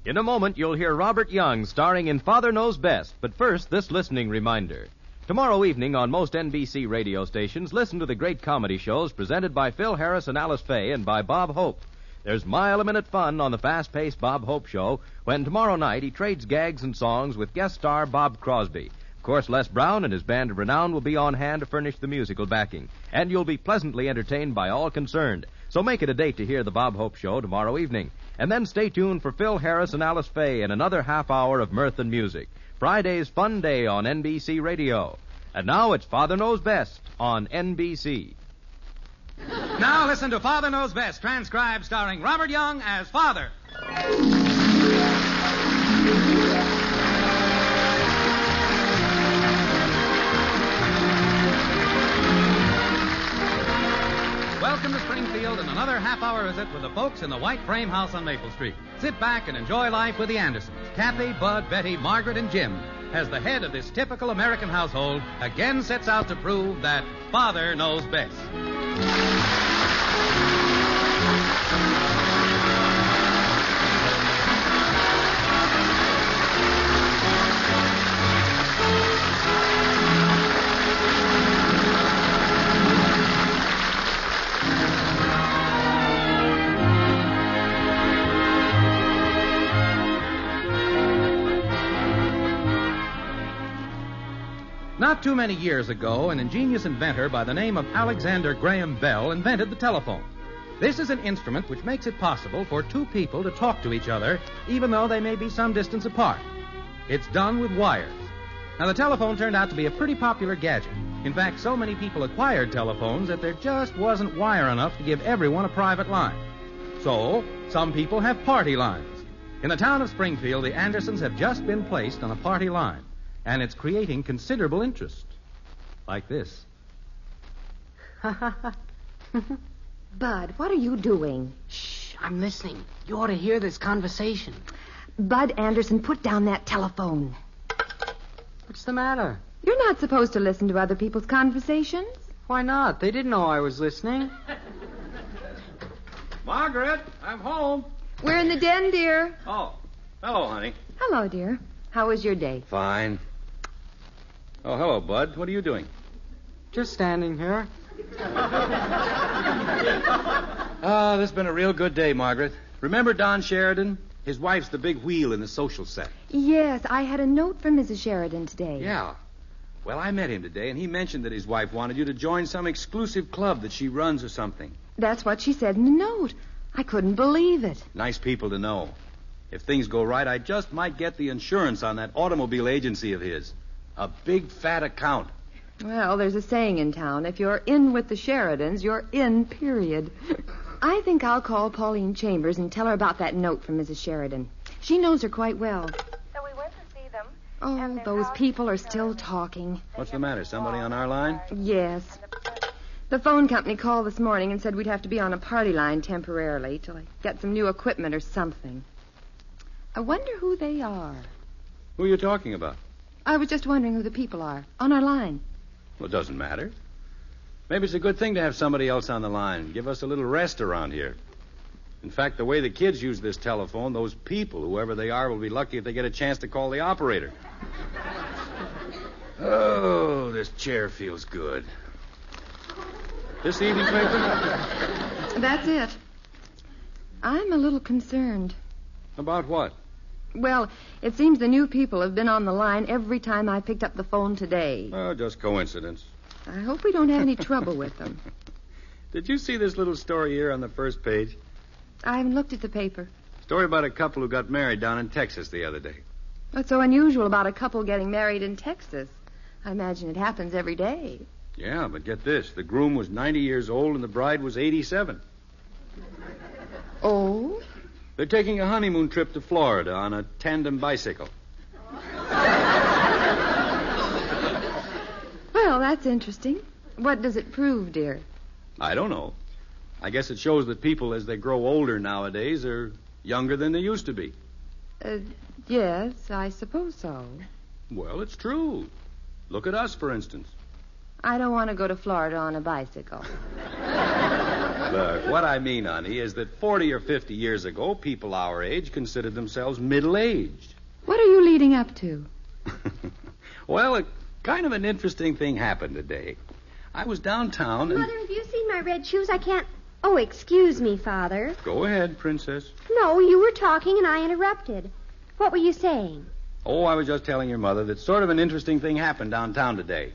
In a moment, you'll hear Robert Young starring in Father Knows Best. But first, this listening reminder. Tomorrow evening on most NBC radio stations, listen to the great comedy shows presented by Phil Harris and Alice Faye and by Bob Hope. There's mile-a-minute fun on the fast-paced Bob Hope Show when tomorrow night he trades gags and songs with guest star Bob Crosby. Of course, Les Brown and his band of renown will be on hand to furnish the musical backing. And you'll be pleasantly entertained by all concerned. So make it a date to hear the Bob Hope Show tomorrow evening. And then stay tuned for Phil Harris and Alice Faye in another half hour of mirth and music. Friday's Fun Day on NBC Radio. And now it's Father Knows Best on NBC. Now listen to Father Knows Best, transcribed starring Robert Young as Father. Welcome to Springfield and another half-hour visit with the folks in the White Frame House on Maple Street. Sit back and enjoy life with the Andersons. Kathy, Bud, Betty, Margaret, and Jim, as the head of this typical American household, again sets out to prove that Father knows best. Not too many years ago, an ingenious inventor by the name of Alexander Graham Bell invented the telephone. This is an instrument which makes it possible for two people to talk to each other, even though they may be some distance apart. It's done with wires. Now, the telephone turned out to be a pretty popular gadget. In fact, so many people acquired telephones that there just wasn't wire enough to give everyone a private line. So, some people have party lines. In the town of Springfield, the Andersons have just been placed on a party line. And it's creating considerable interest. Like this. Bud, what are you doing? Shh, I'm listening. You ought to hear this conversation. Bud Anderson, put down that telephone. What's the matter? You're not supposed to listen to other people's conversations. Why not? They didn't know I was listening. Margaret, I'm home. We're in the den, dear. Oh, hello, honey. Hello, dear. How was your day? Fine. Oh, hello, Bud. What are you doing? Just standing here. This has been a real good day, Margaret. Remember Don Sheridan? His wife's the big wheel in the social set. Yes, I had a note from Mrs. Sheridan today. Yeah. Well, I met him today, and he mentioned that his wife wanted you to join some exclusive club that she runs or something. That's what she said in the note. I couldn't believe it. Nice people to know. If things go right, I just might get the insurance on that automobile agency of his. A big, fat account. Well, there's a saying in town, if you're in with the Sheridans, you're in, period. I think I'll call Pauline Chambers and tell her about that note from Mrs. Sheridan. She knows her quite well. So we went to see them. Oh, those people are still talking. What's the matter? Somebody on our line? Yes. The phone company called this morning and said we'd have to be on a party line temporarily till I get some new equipment or something. I wonder who they are. Who are you talking about? I was just wondering who the people are on our line. Well, it doesn't matter. Maybe it's a good thing to have somebody else on the line. Give us a little rest around here. In fact, the way the kids use this telephone, those people, whoever they are, will be lucky if they get a chance to call the operator. Oh, this chair feels good. This evening paper? That's it. I'm a little concerned. About what? Well, it seems the new people have been on the line every time I picked up the phone today. Oh, just coincidence. I hope we don't have any trouble with them. Did you see this little story here on the first page? I haven't looked at the paper. Story about a couple who got married down in Texas the other day. What's so unusual about a couple getting married in Texas? I imagine it happens every day. Yeah, but get this. The groom was 90 years old and the bride was 87. Oh? They're taking a honeymoon trip to Florida on a tandem bicycle. Well, that's interesting. What does it prove, dear? I don't know. I guess it shows that people, as they grow older nowadays, are younger than they used to be. Yes, I suppose so. Well, it's true. Look at us, for instance. I don't want to go to Florida on a bicycle. Look, what I mean, honey, is that 40 or 50 years ago, people our age considered themselves middle-aged. What are you leading up to? Well, kind of an interesting thing happened today. I was downtown and... Mother, have you seen my red shoes? I can't... Oh, excuse me, Father. Go ahead, Princess. No, you were talking and I interrupted. What were you saying? Oh, I was just telling your mother that sort of an interesting thing happened downtown today.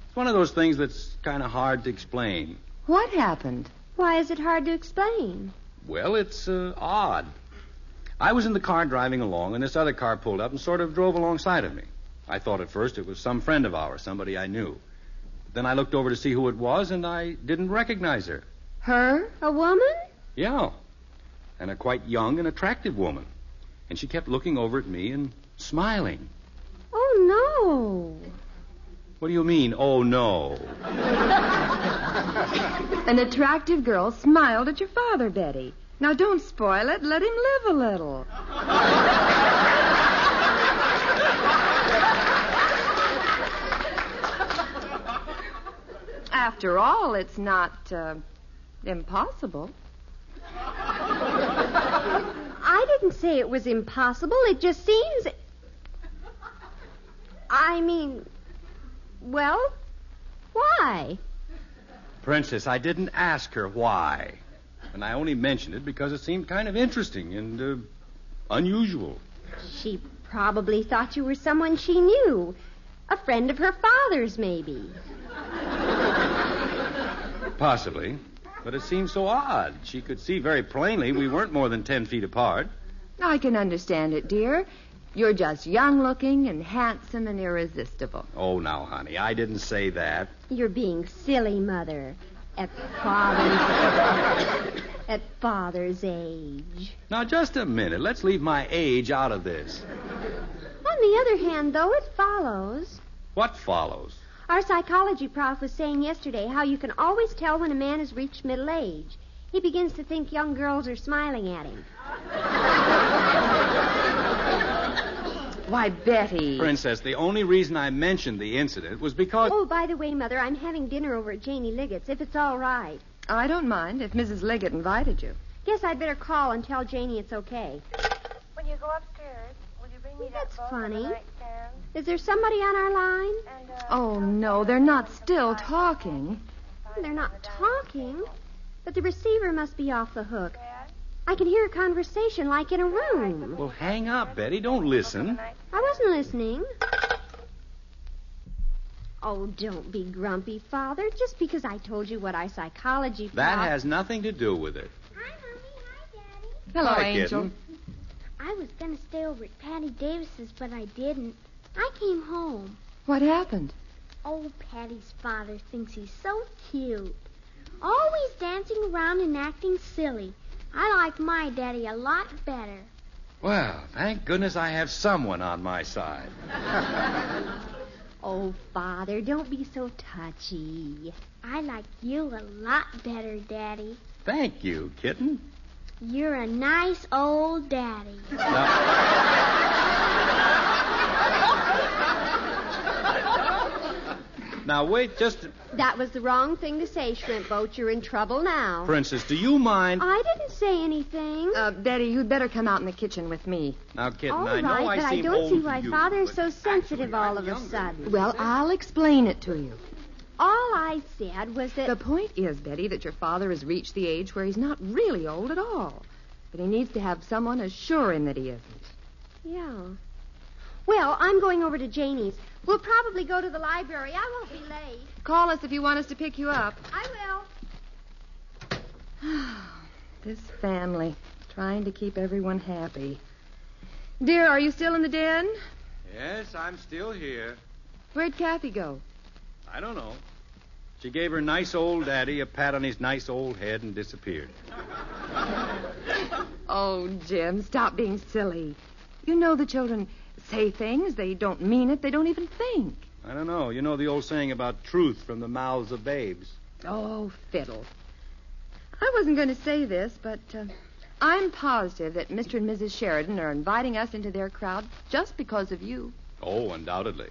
It's one of those things that's kind of hard to explain. What happened? Why is it hard to explain? Well, it's odd. I was in the car driving along, and this other car pulled up and sort of drove alongside of me. I thought at first it was some friend of ours, somebody I knew. Then I looked over to see who it was, and I didn't recognize her. Her? A woman? Yeah, and a quite young and attractive woman. And she kept looking over at me and smiling. Oh, no. What do you mean, oh, no? An attractive girl smiled at your father, Betty. Now, don't spoil it. Let him live a little. After all, it's not impossible. I didn't say it was impossible. It just seems... I mean... Well, why? Princess, I didn't ask her why. And I only mentioned it because it seemed kind of interesting and unusual. She probably thought you were someone she knew. A friend of her father's, maybe. Possibly. But it seemed so odd. She could see very plainly we weren't more than 10 feet apart. I can understand it, dear. You're just young-looking and handsome and irresistible. Oh, now, honey, I didn't say that. You're being silly, Mother. At father's age. Now, just a minute. Let's leave my age out of this. On the other hand, though, it follows. What follows? Our psychology prof was saying yesterday how you can always tell when a man has reached middle age. He begins to think young girls are smiling at him. Why, Betty. Princess, the only reason I mentioned the incident was because... Oh, by the way, Mother, I'm having dinner over at Janie Liggett's, if it's all right. I don't mind if Mrs. Liggett invited you. Guess I'd better call and tell Janie it's okay. When you go upstairs, will you bring me That's that book funny. on the nightstand? Is there somebody on our line? And, Oh, no, they're not still talking. They're not talking, but the receiver must be off the hook. Dad, I can hear a conversation like in a room. Well, hang up, Betty. Don't listen. I wasn't listening. Oh, don't be grumpy, Father, just because I told you what our psychology prof... That has nothing to do with it. Hi, Mommy. Hi, Daddy. Hello, Hi, Angel. kitten. I was going to stay over at Patty Davis's, but I didn't. I came home. What happened? Oh, Patty's father thinks he's so cute. Always dancing around and acting silly. I like my daddy a lot better. Well, thank goodness I have someone on my side. Oh, Father, don't be so touchy. I like you a lot better, Daddy. Thank you, kitten. You're a nice old daddy. Now, wait just... That was the wrong thing to say, Shrimp Boat. You're in trouble now. Princess, do you mind... I didn't say anything. Betty, you'd better come out in the kitchen with me. Now, kitten, All I know right, I but seem I don't old see to why you, Father's but so sensitive actually, all I'm of a younger. sudden. Well, I'll explain it to you. All I said was that... The point is, Betty, that your father has reached the age where he's not really old at all. But he needs to have someone assure him that he isn't. Yeah. Well, I'm going over to Janie's. We'll probably go to the library. I won't be late. Call us if you want us to pick you up. I will. This family, trying to keep everyone happy. Dear, are you still in the den? Yes, I'm still here. Where'd Kathy go? I don't know. She gave her nice old daddy a pat on his nice old head and disappeared. Oh, Jim, stop being silly. You know the children say things. They don't mean it. They don't even think. I don't know. You know the old saying about truth from the mouths of babes. Oh, fiddle. I wasn't going to say this, but I'm positive that Mr. and Mrs. Sheridan are inviting us into their crowd just because of you. Oh, undoubtedly.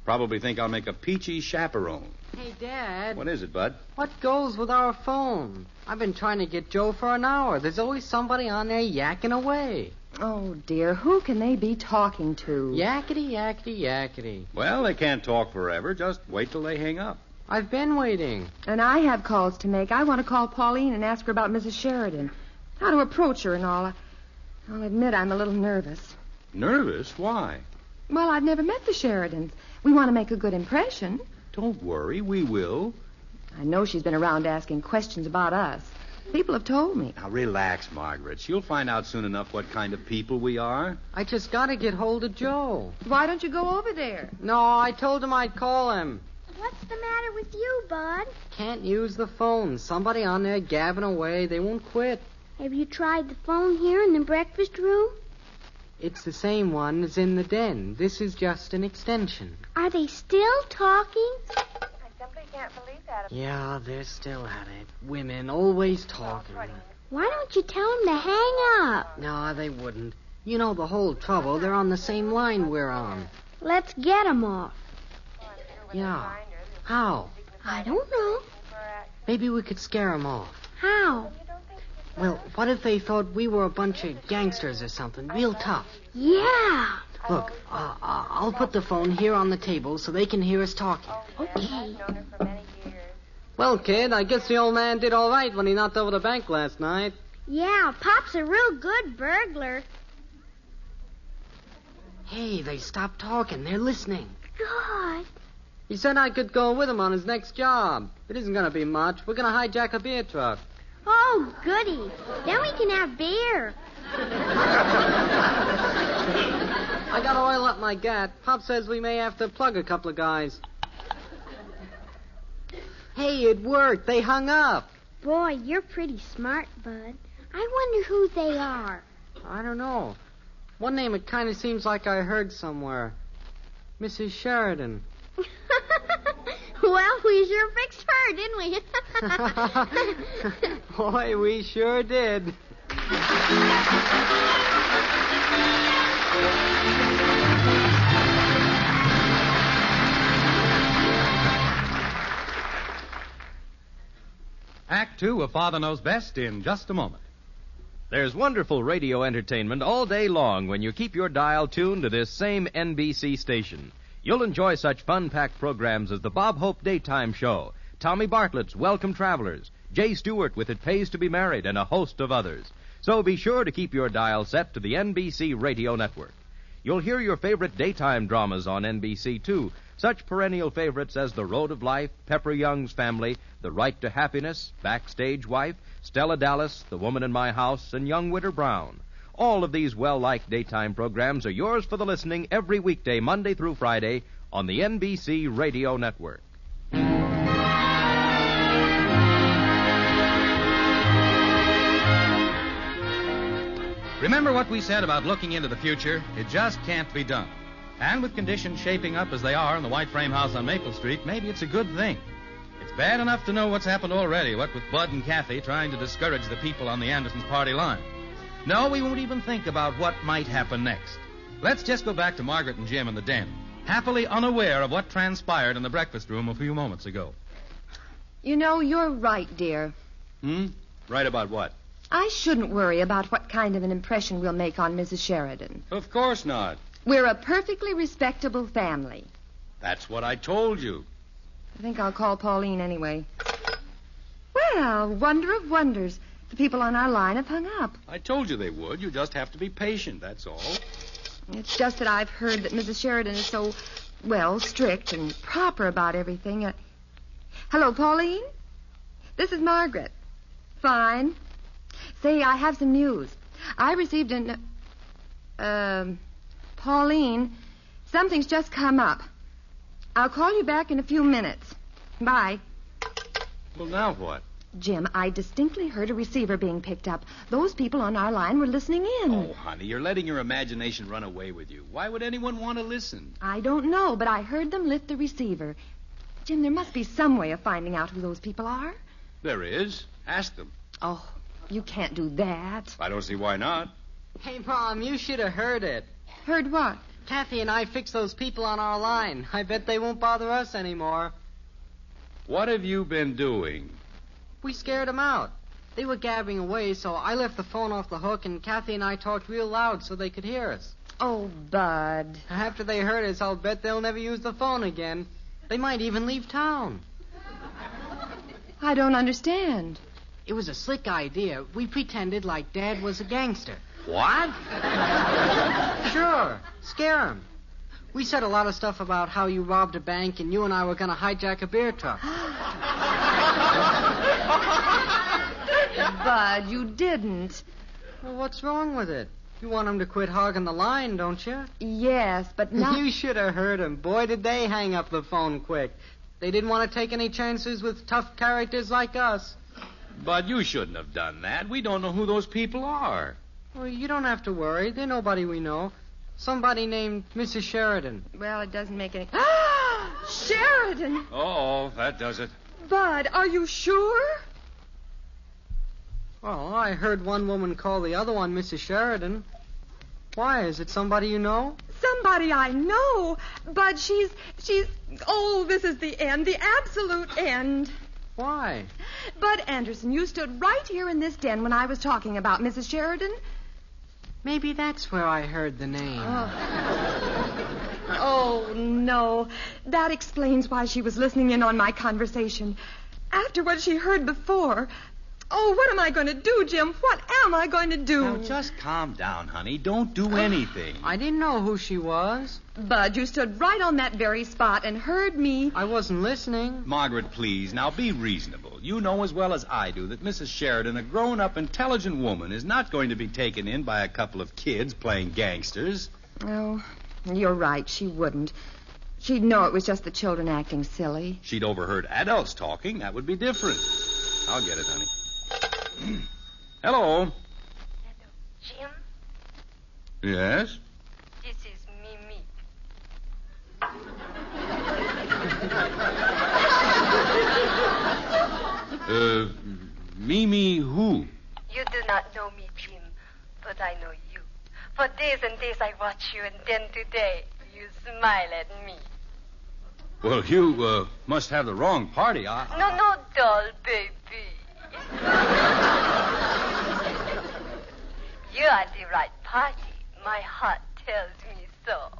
Probably think I'll make a peachy chaperone. Hey, Dad. What is it, Bud? What goes with our phone? I've been trying to get Joe for an hour. There's always somebody on there yakking away. Oh, dear, who can they be talking to? Yakety, yakety, yakety. Well, they can't talk forever. Just wait till they hang up. I've been waiting. And I have calls to make. I want to call Pauline and ask her about Mrs. Sheridan. How to approach her and all. I'll admit I'm a little nervous. Nervous? Why? Well, I've never met the Sheridans. We want to make a good impression. Don't worry, we will. I know she's been around asking questions about us. People have told me. Now, relax, Margaret. She'll find out soon enough what kind of people we are. I just got to get hold of Joe. Why don't you go over there? No, I told him I'd call him. What's the matter with you, Bud? Can't use the phone. Somebody on there gabbing away. They won't quit. Have you tried the phone here in the breakfast room? It's the same one as in the den. This is just an extension. Are they still talking? I simply can't believe that. Yeah, they're still at it. Women always talking. Why don't you tell them to hang up? No, they wouldn't. You know the whole trouble. They're on the same line we're on. Let's get them off. Yeah. How? I don't know. Maybe we could scare them off. How? Well, what if they thought we were a bunch of gangsters or something, real tough? Yeah. Look, I'll put the phone here on the table so they can hear us talking. Okay. Well, kid, I guess the old man did all right when he knocked over the bank last night. Yeah, Pop's a real good burglar. Hey, they stopped talking. They're listening. Good. He said I could go with him on his next job. It isn't going to be much. We're going to hijack a beer truck. Oh, goody. Then we can have beer. I got to oil up my gat. Pop says we may have to plug a couple of guys. Hey, it worked. They hung up. Boy, you're pretty smart, Bud. I wonder who they are. I don't know. One name it kind of seems like I heard somewhere. Mrs. Sheridan. Well, we sure fixed her, didn't we? Boy, we sure did. Act 2 of Father Knows Best in just a moment. There's wonderful radio entertainment all day long when you keep your dial tuned to this same NBC station. You'll enjoy such fun-packed programs as the Bob Hope Daytime Show, Tommy Bartlett's Welcome Travelers, Jay Stewart with It Pays to Be Married, and a host of others. So be sure to keep your dial set to the NBC Radio Network. You'll hear your favorite daytime dramas on NBC, too, such perennial favorites as The Road of Life, Pepper Young's Family, The Right to Happiness, Backstage Wife, Stella Dallas, The Woman in My House, and Young Widder Brown. All of these well-liked daytime programs are yours for the listening every weekday, Monday through Friday, on the NBC Radio Network. Remember what we said about looking into the future? It just can't be done. And with conditions shaping up as they are in the White Frame House on Maple Street, maybe it's a good thing. It's bad enough to know what's happened already, what with Bud and Kathy trying to discourage the people on the Andersons' party line. No, we won't even think about what might happen next. Let's just go back to Margaret and Jim in the den, happily unaware of what transpired in the breakfast room a few moments ago. You know, you're right, dear. Right about what? I shouldn't worry about what kind of an impression we'll make on Mrs. Sheridan. Of course not. We're a perfectly respectable family. That's what I told you. I think I'll call Pauline anyway. Well, wonder of wonders. The people on our line have hung up. I told you they would. You just have to be patient, that's all. It's just that I've heard that Mrs. Sheridan is so, well, strict and proper about everything. Hello, Pauline? This is Margaret. Fine. Say, I have some news. I received Pauline, something's just come up. I'll call you back in a few minutes. Bye. Well, now what? Jim, I distinctly heard a receiver being picked up. Those people on our line were listening in. Oh, honey, you're letting your imagination run away with you. Why would anyone want to listen? I don't know, but I heard them lift the receiver. Jim, there must be some way of finding out who those people are. There is. Ask them. Oh, you can't do that. I don't see why not. Hey, Mom, you should have heard it. Heard what? Kathy and I fixed those people on our line. I bet they won't bother us anymore. What have you been doing? We scared them out. They were gabbing away, so I left the phone off the hook, and Kathy and I talked real loud so they could hear us. Oh, Bud. After they heard us, I'll bet they'll never use the phone again. They might even leave town. I don't understand. It was a slick idea. We pretended like Dad was a gangster. What? Sure. Scare him. We said a lot of stuff about how you robbed a bank and you and I were going to hijack a beer truck. Bud, you didn't. Well, what's wrong with it? You want him to quit hogging the line, don't you? Yes, but now... You should have heard him. Boy, did they hang up the phone quick. They didn't want to take any chances with tough characters like us. But you shouldn't have done that. We don't know who those people are. Well, you don't have to worry. They're nobody we know. Somebody named Mrs. Sheridan. Well, it doesn't make any... Sheridan! Oh, that does it. Bud, are you sure? Well, I heard one woman call the other one Mrs. Sheridan. Why? Is it somebody you know? Somebody I know. Bud, she's... Oh, this is the end. The absolute end. Why? Bud Anderson, you stood right here in this den when I was talking about Mrs. Sheridan. Maybe that's where I heard the name. Oh, no. That explains why she was listening in on my conversation. After what she heard before. Oh, what am I going to do, Jim? What am I going to do? Now, just calm down, honey. Don't do anything. I didn't know who she was. Bud, you stood right on that very spot and heard me. I wasn't listening. Margaret, please, now be reasonable. You know as well as I do that Mrs. Sheridan, a grown-up, intelligent woman, is not going to be taken in by a couple of kids playing gangsters. Oh, you're right. She wouldn't. She'd know it was just the children acting silly. She'd overheard adults talking. That would be different. I'll get it, honey. Hello. Hello, Jim? Yes? This is Mimi. Mimi who? You do not know me, Jim, but I know you. For days and days I watch you, and then today you smile at me. Well, you must have the wrong party. No, doll, baby. You are the right party. My heart tells me so.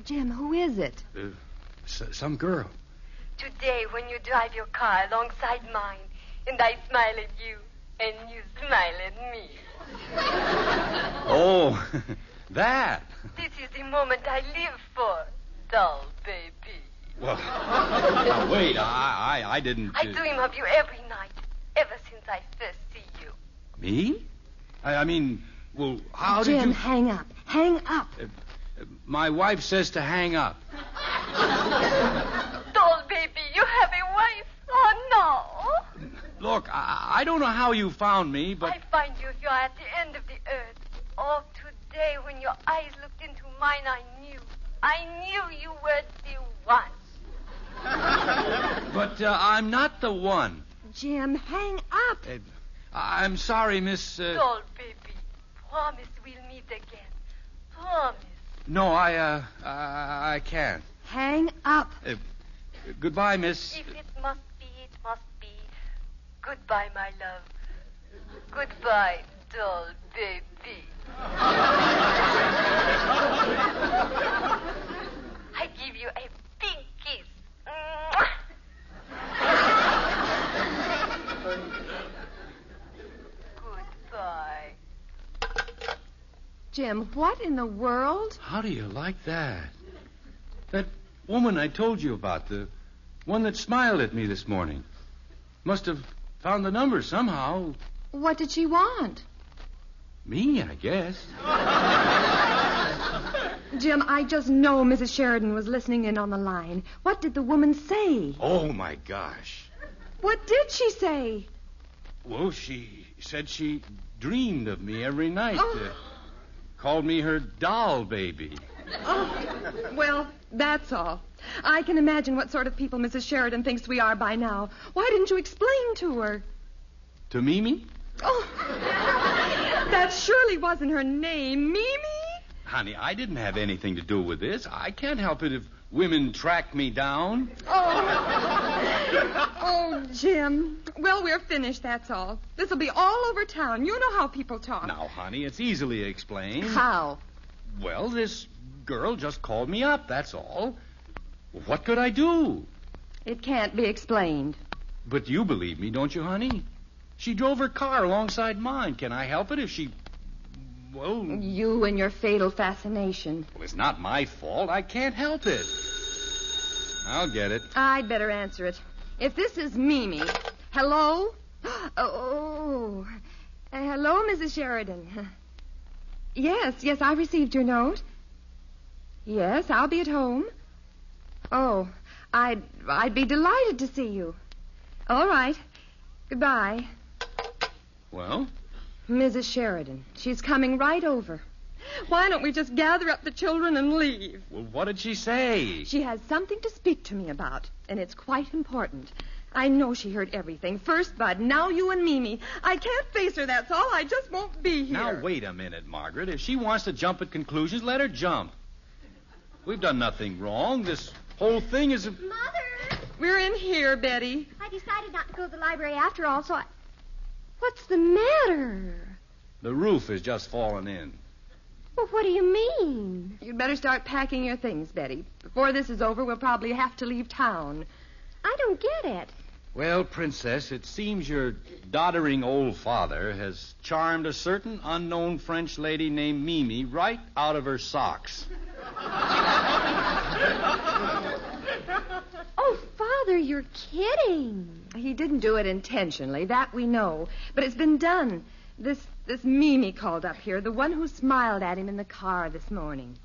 Jim, who is it? Some girl. Today, when you drive your car alongside mine, and I smile at you, and you smile at me. Oh, that. This is the moment I live for, doll baby. Well, now wait, I didn't... I dream of you every night, ever since I first see you. Me? I mean, well, how Jim, did you... hang up. Hang up. My wife says to hang up. Doll baby, you have a wife? Oh, no. Look, I don't know how you found me, but... I find you here at the end of the earth. Oh, today when your eyes looked into mine, I knew you were the one. But I'm not the one. Jim, hang up. I'm sorry, Miss... Doll baby, promise we'll meet again. Promise. No, I can't. Hang up. Goodbye, Miss... If it must be, it must be. Goodbye, my love. Goodbye, doll baby. I give you a big kiss. Goodbye. Jim, what in the world? How do you like that? That woman I told you about, the one that smiled at me this morning, must have found the number somehow. What did she want? Me, I guess. Jim, I just know Mrs. Sheridan was listening in on the line. What did the woman say? Oh, my gosh. What did she say? Well, she said she dreamed of me every night. Oh. Called me her doll baby. Oh, well, that's all. I can imagine what sort of people Mrs. Sheridan thinks we are by now. Why didn't you explain to her? To Mimi? Oh, that surely wasn't her name. Mimi? Honey, I didn't have anything to do with this. I can't help it if women track me down. Oh, Oh, Jim. Well, we're finished, that's all. This'll be all over town. You know how people talk. Now, honey, it's easily explained. How? Well, this girl just called me up, that's all. What could I do? It can't be explained. But you believe me, don't you, honey? She drove her car alongside mine. Can I help it if she... Well... You and your fatal fascination. Well, it's not my fault. I can't help it. I'll get it. I'd better answer it. If this is Mimi... Hello? Hello, Mrs. Sheridan. Yes, I received your note. Yes, I'll be at home. Oh, I'd be delighted to see you. All right. Goodbye. Well? Mrs. Sheridan. She's coming right over. Why don't we just gather up the children and leave? Well, what did she say? She has something to speak to me about, and it's quite important. I know she heard everything. First Bud, now you and Mimi. I can't face her, that's all. I just won't be here. Now, wait a minute, Margaret. If she wants to jump at conclusions, let her jump. We've done nothing wrong. This whole thing is... Mother! We're in here, Betty. I decided not to go to the library after all, so I... What's the matter? The roof has just fallen in. Well, what do you mean? You'd better start packing your things, Betty. Before this is over, we'll probably have to leave town. I don't get it. Well, Princess, it seems your doddering old father has charmed a certain unknown French lady named Mimi right out of her socks. Oh, Father, you're kidding. He didn't do it intentionally, that we know. But it's been done. This Mimi called up here, the one who smiled at him in the car this morning.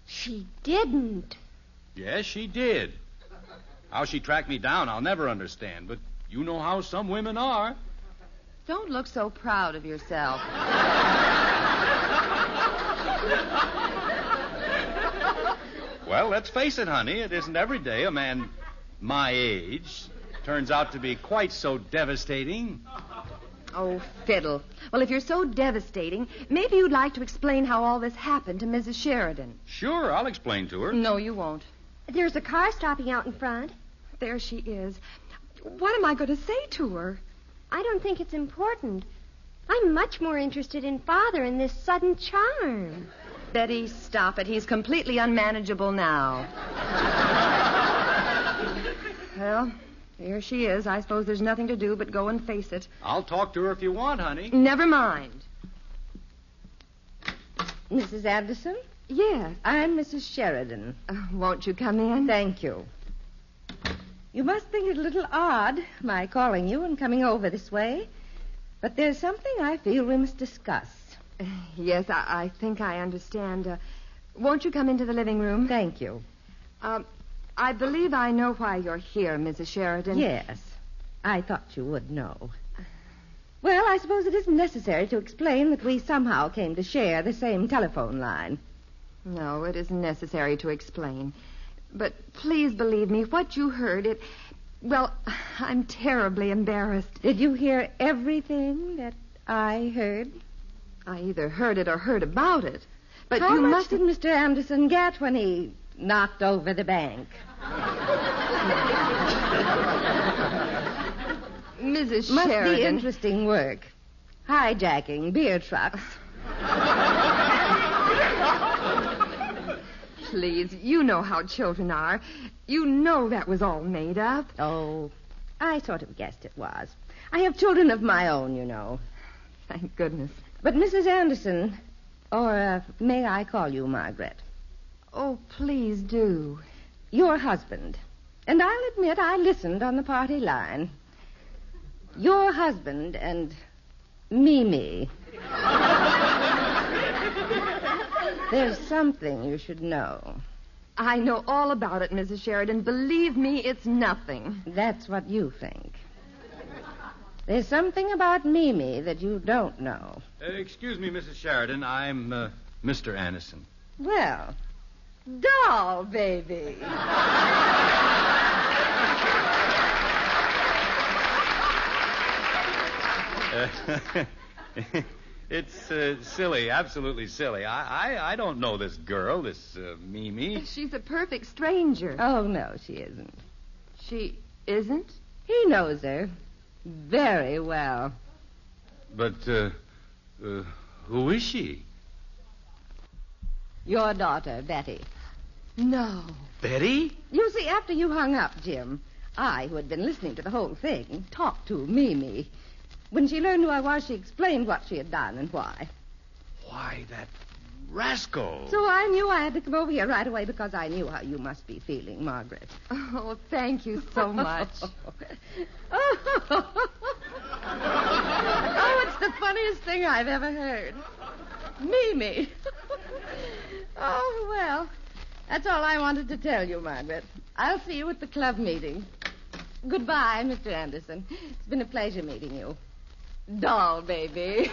She didn't. Yes, she did. How she tracked me down, I'll never understand. But you know how some women are. Don't look so proud of yourself. Well, let's face it, honey. It isn't every day a man my age turns out to be quite so devastating. Oh, fiddle. Well, if you're so devastating, maybe you'd like to explain how all this happened to Mrs. Sheridan. Sure, I'll explain to her. No, you won't. There's a car stopping out in front. There she is. What am I going to say to her? I don't think it's important. I'm much more interested in Father and this sudden charm. Betty, stop it. He's completely unmanageable now. Well, here she is. I suppose there's nothing to do but go and face it. I'll talk to her if you want, honey. Never mind. Mrs. Anderson? Yes. I'm Mrs. Sheridan. Won't you come in? Thank you. You must think it a little odd, my calling you and coming over this way. But there's something I feel we must discuss. Yes, I think I understand. Won't you come into the living room? Thank you. I believe I know why you're here, Mrs. Sheridan. Yes. I thought you would know. Well, I suppose it isn't necessary to explain that we somehow came to share the same telephone line. No, it isn't necessary to explain. But please believe me, what you heard, well, I'm terribly embarrassed. Did you hear everything that I heard? I either heard it or heard about it. But How you much did Mr. Anderson get when he knocked over the bank? Mrs. Must Sheridan. be interesting work. Hijacking beer trucks. Please, you know how children are. You know that was all made up. Oh, I sort of guessed it was. I have children of my own, you know. Thank goodness. But Mrs. Anderson, or may I call you Margaret? Oh, please do. Your husband. And I'll admit I listened on the party line. Your husband and Mimi. There's something you should know. I know all about it, Mrs. Sheridan. Believe me, it's nothing. That's what you think. There's something about Mimi that you don't know. Excuse me, Mrs. Sheridan. I'm Mr. Anderson. Well, doll baby. It's silly, absolutely silly. I don't know this girl, this Mimi. She's a perfect stranger. Oh, no, she isn't. She isn't? He knows her very well. But, who is she? Your daughter, Betty. No. Betty? You see, after you hung up, Jim, I, who had been listening to the whole thing, talked to Mimi. When she learned who I was, she explained what she had done and why. Why, that rascal. So I knew I had to come over here right away because I knew how you must be feeling, Margaret. Oh, thank you so much. Oh, it's the funniest thing I've ever heard. Mimi. Oh, well, that's all I wanted to tell you, Margaret. I'll see you at the club meeting. Goodbye, Mr. Anderson. It's been a pleasure meeting you. Doll, baby.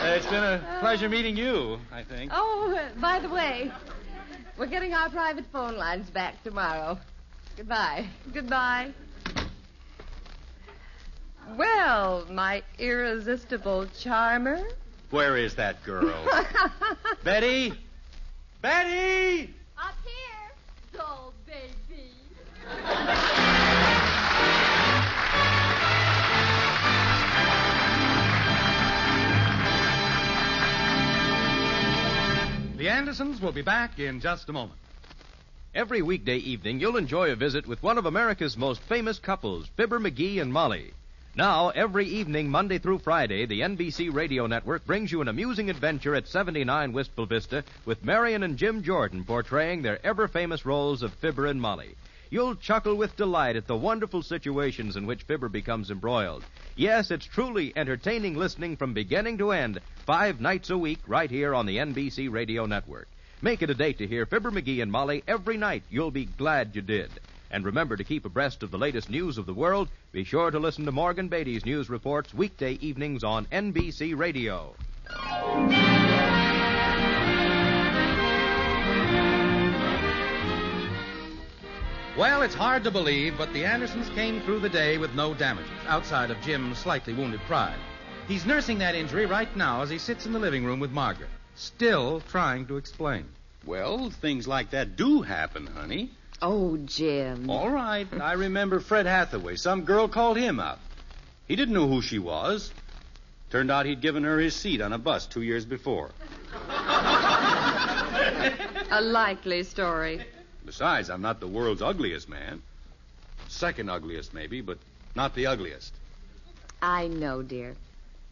It's been a pleasure meeting you, I think. Oh, by the way, we're getting our private phone lines back tomorrow. Goodbye. Goodbye. Well, my irresistible charmer. Where is that girl? Betty? Betty! Up here, doll baby. The Andersons will be back in just a moment. Every weekday evening, you'll enjoy a visit with one of America's most famous couples, Fibber McGee and Molly. Now, every evening, Monday through Friday, the NBC Radio Network brings you an amusing adventure at 79 Wistful Vista with Marion and Jim Jordan portraying their ever-famous roles of Fibber and Molly. You'll chuckle with delight at the wonderful situations in which Fibber becomes embroiled. Yes, it's truly entertaining listening from beginning to end, 5 nights a week, right here on the NBC Radio Network. Make it a date to hear Fibber McGee and Molly every night. You'll be glad you did. And remember to keep abreast of the latest news of the world. Be sure to listen to Morgan Beatty's news reports weekday evenings on NBC Radio. Well, it's hard to believe, but the Andersons came through the day with no damages, outside of Jim's slightly wounded pride. He's nursing that injury right now as he sits in the living room with Margaret, still trying to explain. Well, things like that do happen, honey. Oh, Jim. All right. I remember Fred Hathaway. Some girl called him up. He didn't know who she was. Turned out he'd given her his seat on a bus 2 years before. A likely story. Besides, I'm not the world's ugliest man. Second ugliest, maybe, but not the ugliest. I know, dear.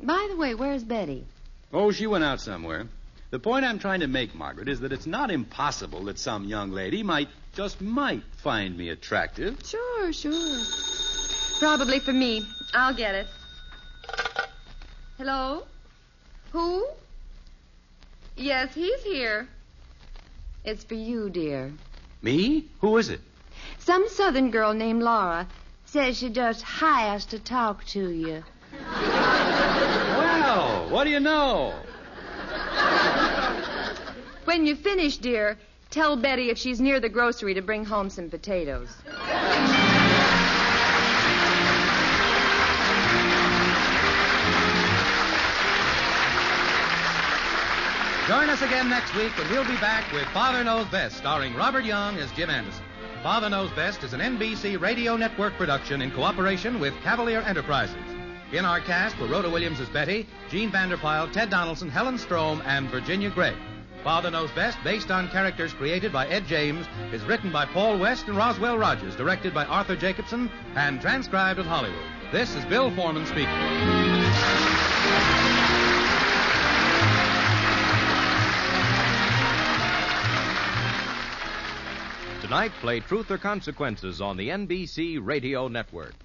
By the way, where's Betty? Oh, she went out somewhere. The point I'm trying to make, Margaret, is that it's not impossible that some young lady might find me attractive. Sure. Probably for me. I'll get it. Hello? Who? Yes, he's here. It's for you, dear. Me? Who is it? Some southern girl named Laura says she just hires to talk to you. Well, what do you know? When you finish, dear, tell Betty if she's near the grocery to bring home some potatoes. Join us again next week, and we'll be back with Father Knows Best, starring Robert Young as Jim Anderson. Father Knows Best is an NBC Radio Network production in cooperation with Cavalier Enterprises. In our cast were Rhoda Williams as Betty, Gene Vanderpyle, Ted Donaldson, Helen Strome, and Virginia Gregg. Father Knows Best, based on characters created by Ed James, is written by Paul West and Roswell Rogers, directed by Arthur Jacobson, and transcribed in Hollywood. This is Bill Foreman speaking. Tonight, play Truth or Consequences on the NBC Radio Network.